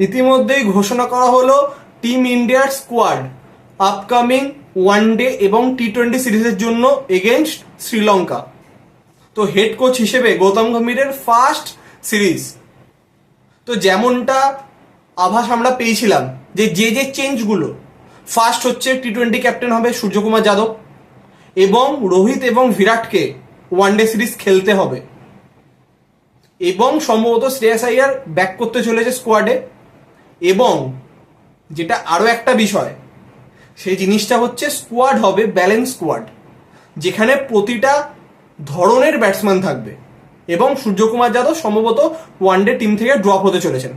ইতিমধ্যেই ঘোষণা করা হলো টিম ইন্ডিয়ার স্কোয়াড আপকামিং ওয়ানডে এবং টি-20 সিরিজের জন্য এগেনস্ট শ্রীলঙ্কা। তো হেড কোচ হিসেবে গৌতম গম্ভীরের ফার্স্ট সিরিজ। তো যেমনটা আভাস আমরা পেয়েছিলাম যে চেঞ্জগুলো, ফার্স্ট হচ্ছে টি-20 ক্যাপ্টেন হবে সূর্যকুমার যাদব এবং রোহিত এবং বিরাটকে ওয়ানডে সিরিজ খেলতে হবে এবং সম্ভবত শ্রেয়াস আইয়ার ব্যাক করতে চলেছে স্কোয়াডে। এবং যেটা আরও একটা বিষয়, সেই জিনিসটা হচ্ছে স্কোয়াড হবে ব্যালেন্স স্কোয়াড, যেখানে প্রতিটা ধরনের ব্যাটসম্যান থাকবে এবং সূর্যকুমার যাদব সম্ভবত ওয়ানডে টিম থেকে ড্রপ হতে চলেছেন।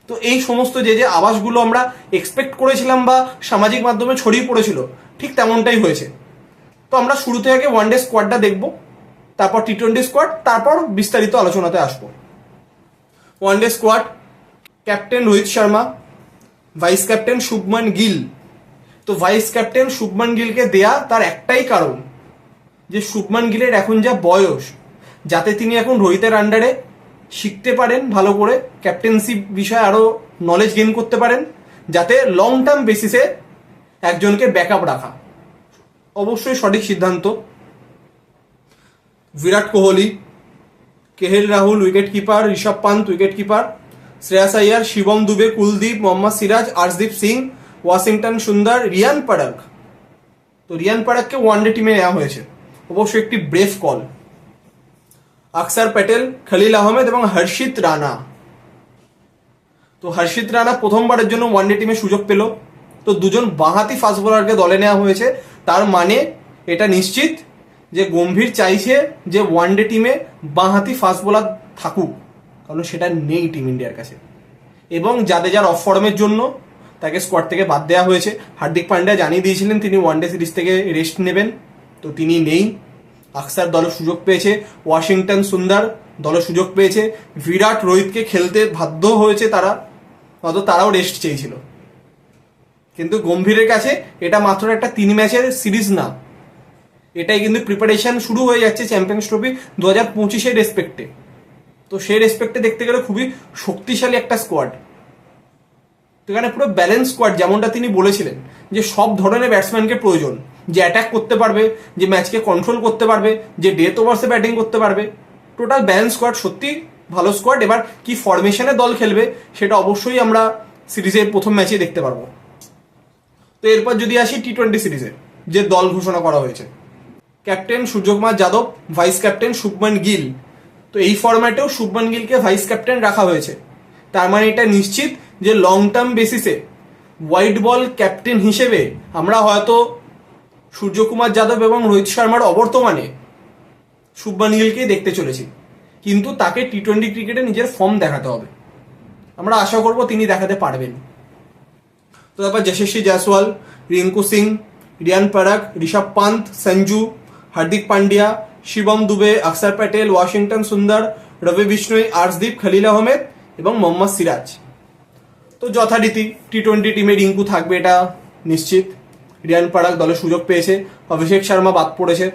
তো এই সমস্ত যে আভাসগুলো আমরা এক্সপেক্ট করেছিলাম বা সামাজিক মাধ্যমে ছড়িয়ে পড়েছিল, ঠিক তেমনটাই হয়েছে। তো আমরা শুরু থেকে ওয়ানডে স্কোয়াডটা দেখব, তারপর টি-20 স্কোয়াড, তারপর বিস্তারিত আলোচনাতে আসবো। One day squad: captain Rohit Sharma, vice captain Shubman Gill. তো ভাইস ক্যাপ্টেন শুভমান গিলকে দেয়া তার একটাই কারণ যে শুভমান গিলের এখন যা বয়স, যাতে তিনি এখন রোহিতের আন্ডারে শিখতে পারেন, ভালো করে ক্যাপ্টেন্সি বিষয়ে আরো নলেজ গেইন করতে পারেন, যাতে লং টার্ম বেসিসে একজনকে ব্যাকআপ রাখা অবশ্যই সঠিক সিদ্ধান্ত। Virat Kohli, KL Rahul wicket keeper, Rishabh Pant wicket keeper, Shreyas Iyer, Shivam Dube, Kuldeep, Mohammad Siraj, Arshdeep Singh, Washington Sundar, Riyan পরাগ। তো রিয়ান পরাগকে ওয়ানডে টিমে নেওয়া হয়েছে, অবশ্যই একটি ব্রেভ কল। অক্ষর প্যাটেল, খলিল আহমেদ এবং হর্ষিত রানা। তো হর্ষিত রানা প্রথমবারের জন্য ওয়ানডে টিমে সুযোগ পেল। তো দুজন বাঁহাতি ফাস্ট বোলারকে দলে নেওয়া হয়েছে, তার মানে এটা নিশ্চিত যে গম্ভীর চাইছে যে ওয়ানডে টিমে বাঁহাতি ফাস্ট বোলার থাকুক, কারণ সেটা নেই টিম ইন্ডিয়ার কাছে। এবং জাদেজার অফ ফর্মের জন্য তাকে স্কোয়াড থেকে বাদ দেওয়া হয়েছে। হার্দিক পান্ডিয়া জানিয়ে দিয়েছিলেন তিনি ওয়ানডে সিরিজ থেকে রেস্ট নেবেন, তো তিনি নেই। অক্ষর দলে সুযোগ পেয়েছে, ওয়াশিংটন সুন্দর দলে সুযোগ পেয়েছে, বিরাট রোহিতকে খেলতে বাধ্য হয়েছে তারা, হয়তো তারাও রেস্ট চেয়েছিল। কিন্তু গম্ভীরের কাছে এটা মাত্র একটা 3 ম্যাচের সিরিজ না, এটাই কিন্তু প্রিপারেশন শুরু হয়ে যাচ্ছে চ্যাম্পিয়ন্স ট্রফি 2025-এর রেসপেক্টে। তো সেই রেসপেক্টে দেখতে গেলে খুবই শক্তিশালী একটা স্কোয়াড। তো এখানে পুরো ব্যালেন্স স্কোয়াড, যেমনটা তিনি বলেছিলেন যে সব ধরনের ব্যাটসম্যানকে প্রয়োজন, যে অ্যাটাক করতে পারবে, যে ম্যাচকে কন্ট্রোল করতে পারবে, যে ডেথ ওভার্সে ব্যাটিং করতে পারবে। টোটাল ব্যালেন্স স্কোয়াড, সত্যি ভালো স্কোয়াড। এবার কি ফরমেশনে দল খেলবে সেটা অবশ্যই আমরা সিরিজের প্রথম ম্যাচে দেখতে পারবো। তো এরপর যদি আসি টি-20 সিরিজে যে দল ঘোষণা করা হয়েছে: captain Suryakumar Yadav, vice captain Shubman Gill. তো এই ফরম্যাটেও শুভমান গিলকে ভাইস ক্যাপ্টেন রাখা হয়েছে, তার মানে এটা নিশ্চিত যে লং টার্ম বেসিসে হোয়াইট বল ক্যাপ্টেন হিসেবে আমরা হয়তো সূর্যকুমার যাদব এবং রোহিত শর্মার অবর্তমানে শুভমান গিলকেই দেখতে চলেছি। কিন্তু তাকে টি-20 ক্রিকেটে নিজের ফর্ম দেখাতে হবে, আমরা আশা করব তিনি দেখাতে পারবেন। তো তারপর যশস্বী জয়সওয়াল, রিঙ্কু সিং, রিয়ান পরাগ, ঋষভ পান্ত, সঞ্জু, হার্দিক পান্ডিয়া, শিবম দুবে, অক্ষর প্যাটেল, ওয়াশিংটন সুন্দর, রবি বিষ্ণই, আর্শদীপ, খলিল আহমেদ এবং মোহাম্মদ সিরাজ। তো যথারীতি টি-20 টিমে রিঙ্কু থাকবে, এটা নিশ্চিত। রিয়ান পরাগ দলে সুযোগ পেয়েছে, অভিষেক শর্মা বাদ পড়েছে।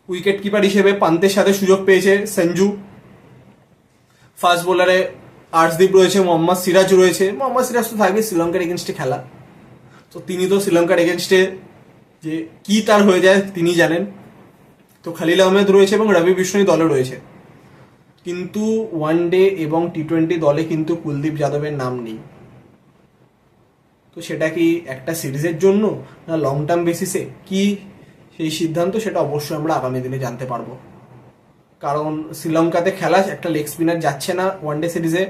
উইকেট কিপার হিসেবে পান্তের সাথে সুযোগ পেয়েছে সঞ্জু। ফাস্ট বোলারে আর্শদীপ রয়েছে, মোহাম্মদ সিরাজ রয়েছে। মোহাম্মদ সিরাজ তো থাকবে, শ্রীলঙ্কার এগেনস্টে খেলা, তো তিনি তো শ্রীলঙ্কার এগেনস্টে যে কি তার হয়ে যায় তিনি জানেন। তো খলিল আহমেদ রয়েছে এবং রবি বিষ্ণই দলে রয়েছে। কিন্তু ওয়ানডে এবং টি-20 দলে কিন্তু কুলদীপ যাদবের নাম নেই। তো সেটা কি একটা সিরিজের জন্য না লং টার্ম বেসিসে, কি সেই সিদ্ধান্ত সেটা অবশ্যই আমরা আগামী দিনে জানতে পারবো। কারণ শ্রীলঙ্কাতে খেলা একটা লেগ স্পিনার যাচ্ছে না ওয়ানডে সিরিজে,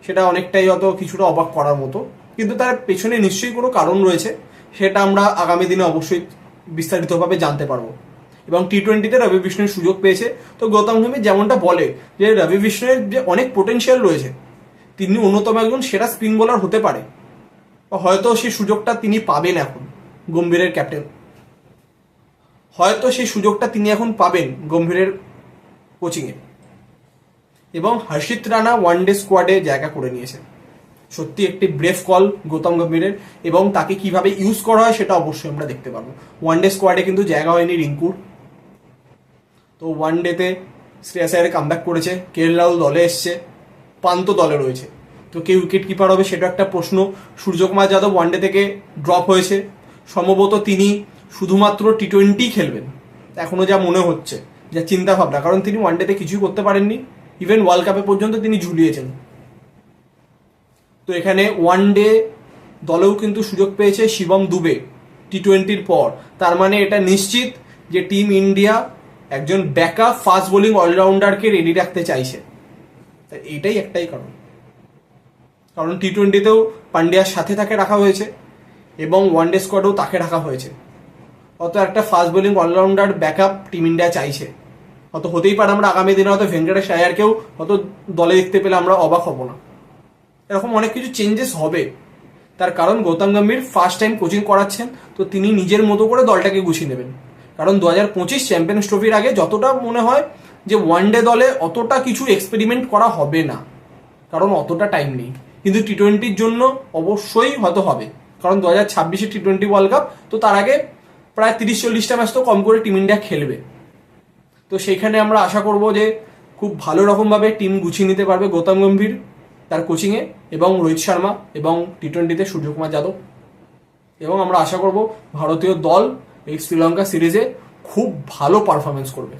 সেটা অনেকটাই হয়তো কিছুটা অবাক করার মতো, কিন্তু তার পেছনে নিশ্চয়ই কোনো কারণ রয়েছে, সেটা আমরা আগামী দিনে অবশ্যই বিস্তারিতভাবে জানতে পারবো। এবং টি-20-তে রবি বিষ্ণুর সুযোগ পেয়েছে। তো গৌতম গম্ভীর যেমনটা বলে যে রবি বিষ্ণুর যে অনেক পোটেনশিয়াল রয়েছে, তিনি অন্যতম একজন সেরা স্পিন বোলার হতে পারে, হয়তো সেই সুযোগটা তিনি পাবেন এখন গম্ভীরের ক্যাপ্টেন, হয়তো সেই সুযোগটা তিনি এখন পাবেন গম্ভীরের কোচিংয়ে। এবং হর্ষিত রানা ওয়ানডে স্কোয়াডে জায়গা করে নিয়েছে, সত্যি একটি ব্রেভ কল গৌতম গম্ভীরের। এবং তাকে কিভাবে ইউজ করা হয় সেটা অবশ্যই আমরা দেখতে পারবো। ওয়ানডে স্কোয়াডে কিন্তু জায়গা হয়নি রিঙ্কুর। তো ওয়ানডেতে শ্রেয়াস আইয়ার কামব্যাক করেছে, কেএল রাহুল দলে এসছে, পান্ত দলে রয়েছে। তো তো কে উইকেট কিপার হবে সেটা একটা প্রশ্ন। সূর্যকুমার যাদব ওয়ানডে থেকে ড্রপ হয়েছে, সম্ভবত তিনি শুধুমাত্র টি20 খেলবেন এখনো যা মনে হচ্ছে, যা চিন্তা ভাবনা, কারণ তিনি ওয়ানডেতে কিছুই করতে পারেননি, ইভেন ওয়ার্ল্ড কাপে পর্যন্ত তিনি ঝুলিয়েছেন। তো এখানে ওয়ানডে দলেও কিন্তু সুযোগ পেয়েছে শিবম দুবে টি20-র পর। তার মানে এটা নিশ্চিত যে টিম ইন্ডিয়া একজন ব্যাকআপ ফাস্ট বোলিং অলরাউন্ডারকে রেডি রাখতে চাইছে। এইটাই একটাই কারণ টি20তেও পান্ডিয়ার সাথে তাকে রাখা হয়েছে এবং ওয়ানডে স্কোয়াডেও তাকে রাখা হয়েছে। অত একটা fast bowling allrounder backup team India চাইছে। হয়তো হতেই পারে আমরা আগামী দিনে হয়তো ভেঙ্কটেশ আয়ারকেও হয়তো দলে দেখতে পেলে আমরা অবাক হব না। এরকম অনেক কিছু চেঞ্জেস হবে, তার কারণ Gautam Gambhir first time coaching করাচ্ছেন, তো তিনি নিজের মতো করে দলটাকে গুছিয়ে নেবেন। কারণ 2025 চ্যাম্পিয়ন্স ট্রফির আগে যতটা মনে হয় যে ওয়ানডে দলে অতটা কিছু এক্সপেরিমেন্ট করা হবে না, কারণ অতটা টাইম নেই। কিন্তু টি20-র জন্য অবশ্যই হয়তো হবে, কারণ 2026 টি20 ওয়ার্ল্ড কাপ, তো তার আগে প্রায় 30-40টা ম্যাচ তো কম করে টিম ইন্ডিয়া খেলবে। তো সেইখানে আমরা আশা করব যে খুব ভালো রকমভাবে টিম গুছিয়ে নিতে পারবে গৌতম গম্ভীর তার কোচিংয়ে, এবং রোহিত শর্মা, এবং টি20তে সূর্যকুমার যাদব। এবং আমরা আশা করব ভারতীয় দল এই শ্রীলঙ্কা সিরিজে খুব ভালো পারফরমেন্স করবে।